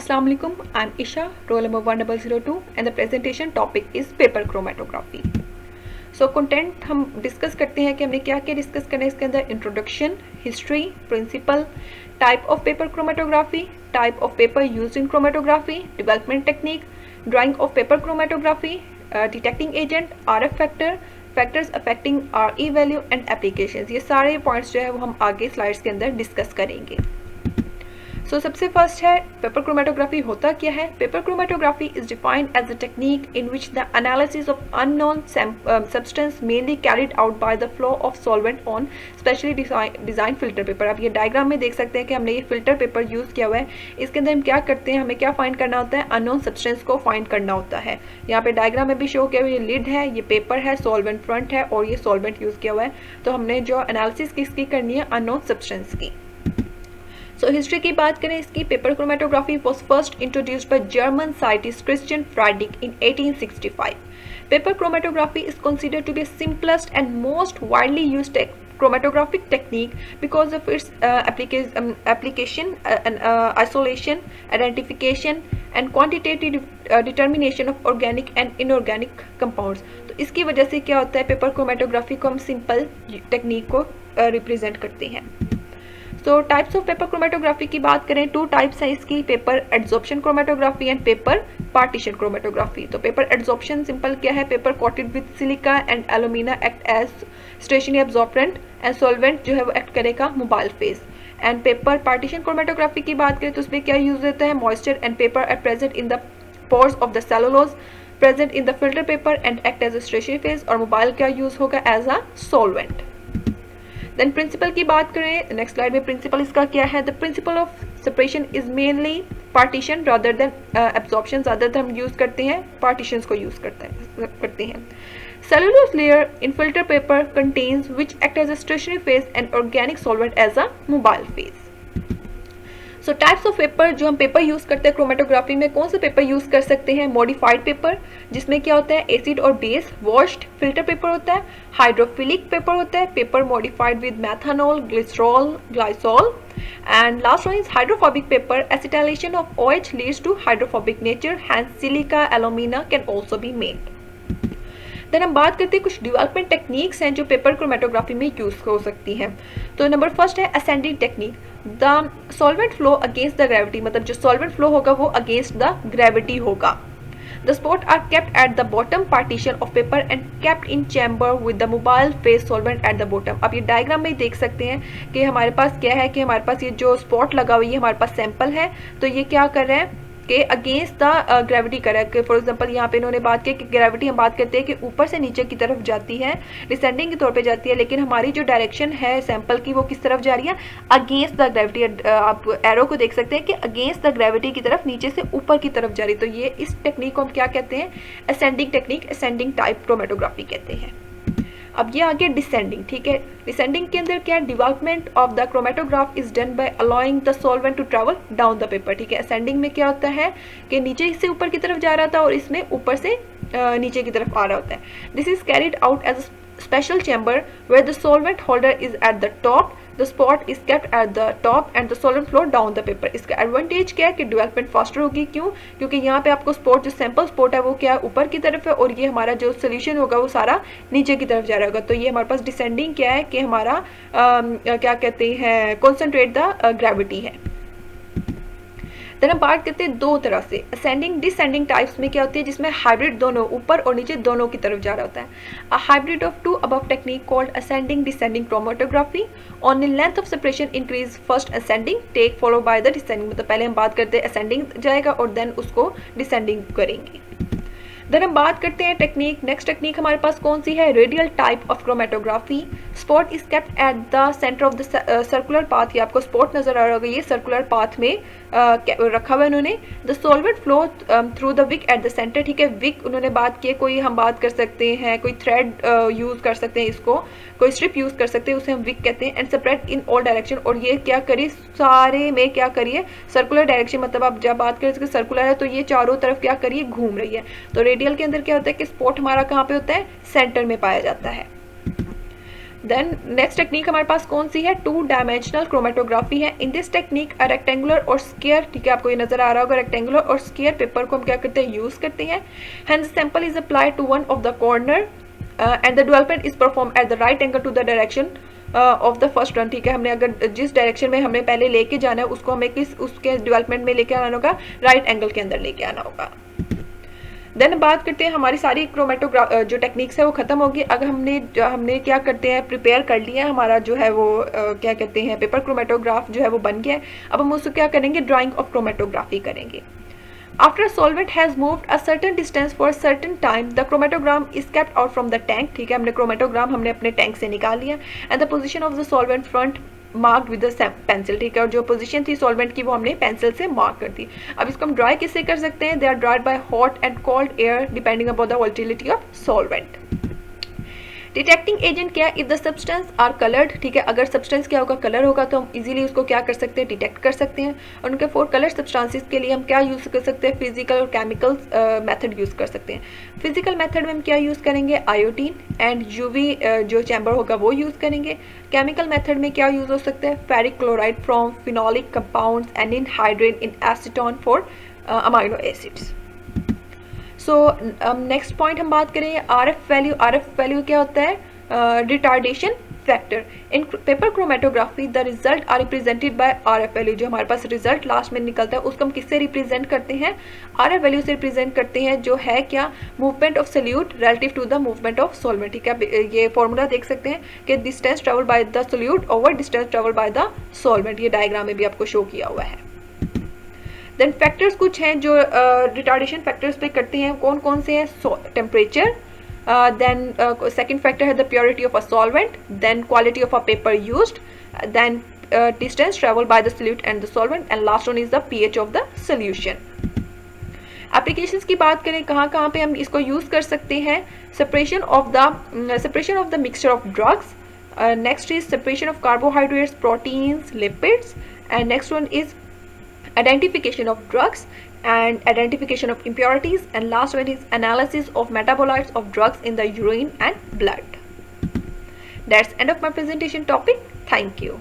Assalamu alaikum. I'm Isha, roll number 1002 and the presentation topic is paper chromatography. So content हम discuss करते हैं कि हमने क्या क्या डिस्कस करना है इसके अंदर। Introduction, history, principle, type of paper chromatography, type of paper used in chromatography, development technique, drawing of paper chromatography, detecting agent, RF factor, factors affecting RE value and applications. ये सारे पॉइंट्स जो है वो हम आगे स्लाइड्स के अंदर discuss करेंगे। सबसे फर्स्ट है पेपर क्रोमेटोग्राफी होता क्या है। Paper chromatography is defined as a technique in which the analysis of unknown substance mainly carried out by the flow of solvent on specially design filter paper. आप ये diagram में देख सकते हैं कि हमने ये फिल्टर पेपर यूज किया हुआ है। इसके अंदर हम क्या करते हैं, हमें क्या फाइंड करना होता है, अननोन सब्सटेंस को फाइंड करना होता है। यहाँ पे डायग्राम में भी शो किया हुआ ये लिड है, ये पेपर है, सॉल्वेंट फ्रंट है और ये सॉल्वेंट यूज किया हुआ है। तो हमने जो एनालिसिस किसकी करनी है, अननोन सब्सटेंस की। हिस्ट्री की बात करें इसकी, paper chromatography was first introduced by German scientist Christian Friedrich in 1865. Paper chromatography is considered to be the simplest and most widely used chromatographic technique because of its application and isolation, identification and quantitative determination of organic and inorganic compounds. तो इसकी वजह से क्या होता है, paper chromatography को हम simple technique को रिप्रेजेंट करते हैं। तो टाइप्स ऑफ पेपर क्रोमेटोग्राफी की बात करें, 2 टाइप्स हैं इसकी, paper adsorption chromatography and paper partition chromatography. तो पेपर एड्सॉर्प्शन सिंपल क्या है, paper coated with silica and alumina act as stationary absorbent and solvent जो है वो एक्ट करेगा mobile phase. And paper partition chromatography की बात करें तो उसमें क्या यूज होता है, moisture and paper are present in the pores of the cellulose present in the filter paper and act as a stationary phase, और मोबाइल क्या यूज होगा, as a solvent. Then principle की बात करें, नेक्स्ट स्लाइड में principal इसका क्या है, the principle of separation is mainly partition rather than absorption. ज़्यादातर हम यूज करते हैं पार्टीशंस को यूज करते हैं। Cellulose layer in filter paper contains which act as a stationary phase and organic solvent as a mobile phase. So types of paper जो हम paper use करते हैं क्रोमेटोग्राफी में, कौन सा पेपर यूज कर सकते हैं, मॉडिफाइड पेपर जिसमें क्या होता है, एसिड और बेस वॉश्ड फिल्टर पेपर होता है, हाइड्रोफिलिक पेपर होता है, paper modified with methanol, glycerol, glycol, and last one is hydrophobic paper, acetylation of OH leads to hydrophobic nature, hence silica alumina can also be made. Then हम बात करते हैं कुछ development techniques हैं जो paper chromatography में use हो सकती हैं। तो नंबर फर्स्ट है ascending technique, the solvent flow against the gravity, मतलब जो सॉल्वेंट फ्लो होगा वो अगेंस्ट द ग्रेविटी होगा। The spot are kept at the bottom partition of paper and kept in chamber with the mobile phase solvent at the bottom. अब ये diagram में देख सकते हैं कि हमारे पास क्या है कि हमारे पास ये जो स्पॉट लगा हुई है, हमारे पास सैंपल है, तो ये क्या कर रहे हैं कि अगेंस्ट द ग्रेविटी कर रहा है। फॉर एग्जांपल यहाँ पे इन्होंने बात की कि ग्रेविटी हम बात करते हैं कि ऊपर से नीचे की तरफ जाती है, डिसेंडिंग के तौर पे जाती है, लेकिन हमारी जो डायरेक्शन है सैंपल की वो किस तरफ जा रही है, अगेंस्ट द ग्रेविटी। आप एरो को देख सकते हैं कि अगेंस्ट द ग्रेविटी की तरफ, नीचे से ऊपर की तरफ जा रही है। तो ये इस टेक्निक को हम क्या कहते हैं, ascending technique, ascending type chromatography कहते हैं। अब ये आगे डिसेंडिंग, ठीक है। डिसेंडिंग के अंदर क्या, development of the chromatograph is done by allowing the solvent to travel down the paper, ठीक है। असेंडिंग में क्या होता है कि नीचे से ऊपर की तरफ जा रहा था और इसमें ऊपर से नीचे की तरफ आ रहा होता है। This is carried out as a special chamber where the solvent holder is at the top, the spot is kept at the top and the solvent flow down the paper. इसका एडवांटेज क्या है कि development faster होगी, क्यों, क्योंकि यहाँ पे आपको स्पॉट, जो सैंपल स्पॉट है वो क्या ऊपर की तरफ है और ये हमारा जो सोल्यूशन होगा वो सारा नीचे की तरफ जा रहा होगा। तो ये हमारे पास डिसेंडिंग क्या है कि हमारा क्या कहते हैं, कॉन्सेंट्रेट द ग्रेविटी है। देन हम बात करते हैं दो तरह से, असेंडिंग डिसेंडिंग टाइप्स में क्या होती है, जिसमें हाइब्रिड दोनों ऊपर और नीचे दोनों की तरफ जा रहा होता है। A hybrid of 2 above technique called ascending descending chromatography, only length of separation increase first ascending tech follow by the descending. मतलब पहले हम बात करते हैं असेंडिंग जाएगा और देन उसको डिसेंडिंग करेंगे। देन हम बात करते हैं टेक्निक, नेक्स्ट टेक्निक हमारे पास कौन सी है, radial type of chromatography. Spot is kept at the centre of the circular path, ये आपको स्पॉट नजर आ रहा होगा, ये सर्कुलर पाथ में रखा हुआ है उन्होंने। The solvent flow through the wick at the centre, ठीक है। विक उन्होंने बात की, कोई हम बात कर सकते हैं, कोई थ्रेड यूज कर सकते हैं, इसको कोई स्ट्रिप यूज कर सकते हैं, उसे हम विक कहते हैं। And spread in all direction, और ये क्या करिए, सारे में क्या करिए, सर्कुलर डायरेक्शन, मतलब आप जब बात करें सर्कुलर है तो ये चारों तरफ क्या करिए, घूम रही है। तो रेडियल के अंदर क्या होता है कि स्पॉट हमारा कहाँ पे होता है, सेंटर में पाया जाता है। देन नेक्स्ट टेक्निक हमारे पास कौन सी है, 2 डायमेंशनल क्रोमेटोग्राफी है। In this technique a rectangular और स्क्वायर, ठीक है आपको ये नजर आ रहा होगा, रेक्टेंगुलर और स्क्वायर पेपर को हम क्या करते हैं, यूज करते हैं। Hence sample is applied to one of the corner and the development is perform at the right angle to the direction of the first run, ठीक है। हमने अगर जिस डायरेक्शन में हमें पहले लेके जाना है उसको हमें किस उसके डेवलपमेंट में लेके आना होगा, राइट एंगल के अंदर लेके आना होगा। देन बात करते हैं, हमारी सारी क्रोमेटोग्राफ जो टेक्निक्स है वो खत्म होगी। अगर हमने क्या करते हैं, प्रिपेयर कर लिया हमारा जो है वो क्या कहते हैं पेपर क्रोमेटोग्राफ जो है वो बन गया है। अब हम उसको क्या करेंगे, ड्राइंग ऑफ क्रोमेटोग्राफी करेंगे। After solvent has moved a certain distance for a certain time, the chromatogram is kept out from the tank, ठीक है। हमने क्रोमेटोग्राम हमने अपने टैंक से निकाल लिया। And the position of the solvent front marked with the pencil, ठीक है। और जो पोजीशन थी सॉल्वेंट की वो हमने पेंसिल से मार्क कर दी। अब इसको हम ड्राई किससे कर सकते हैं, they are dried by hot and cold air depending upon the volatility of solvent. Detecting agent क्या है, if the substance are coloured, ठीक है। अगर सब्सटेंस क्या होगा, कलर होगा, तो हम इजीली उसको क्या कर सकते हैं, डिटेक्ट कर सकते हैं। और उनके 4 कलर सब्सटेंसेस के लिए हम क्या यूज़ कर सकते हैं, फिजिकल और केमिकल मेथड यूज़ कर सकते हैं। फिजिकल मेथड में हम क्या यूज़ करेंगे, आयोडीन एंड यूवी जो चैम्बर होगा वो यूज़ करेंगे। केमिकल मेथड में क्या यूज़ हो सकता है, ferric chloride from phenolic compounds and ninhydrin in acetone for amino acids. So next point हम बात करें RF वैल्यू। RF वैल्यू क्या होता है, retardation factor. In paper chromatography the result are represented by RF value. जो हमारे पास result last में निकलता है उसको हम किससे रिप्रेजेंट करते हैं, RF वैल्यू से रिप्रेजेंट करते हैं, जो है क्या, movement of solute relative to the movement of solvent, ठीक है। ये फॉर्मूला देख सकते हैं कि distance travel by the solute over distance travel by the solvent, ये डायग्राम में भी आपको शो किया हुआ है। देन फैक्टर्स कुछ हैं जो रिटार्डेशन फैक्टर्स पे करते हैं, कौन कौन से हैं, टेम्परेचर, देन सेकंड फैक्टर है the purity of a solvent, then quality of a paper used, then distance travel by the solute and the solvent, and last one is the pH of the solution. Applications की बात करें, कहाँ कहाँ पे हम इसको use कर सकते हैं, separation of the mixture of drugs, next is separation of carbohydrates, proteins, lipids, and next one is identification of drugs and identification of impurities, and last one is analysis of metabolites of drugs in the urine and blood. That's end of my presentation topic. Thank you.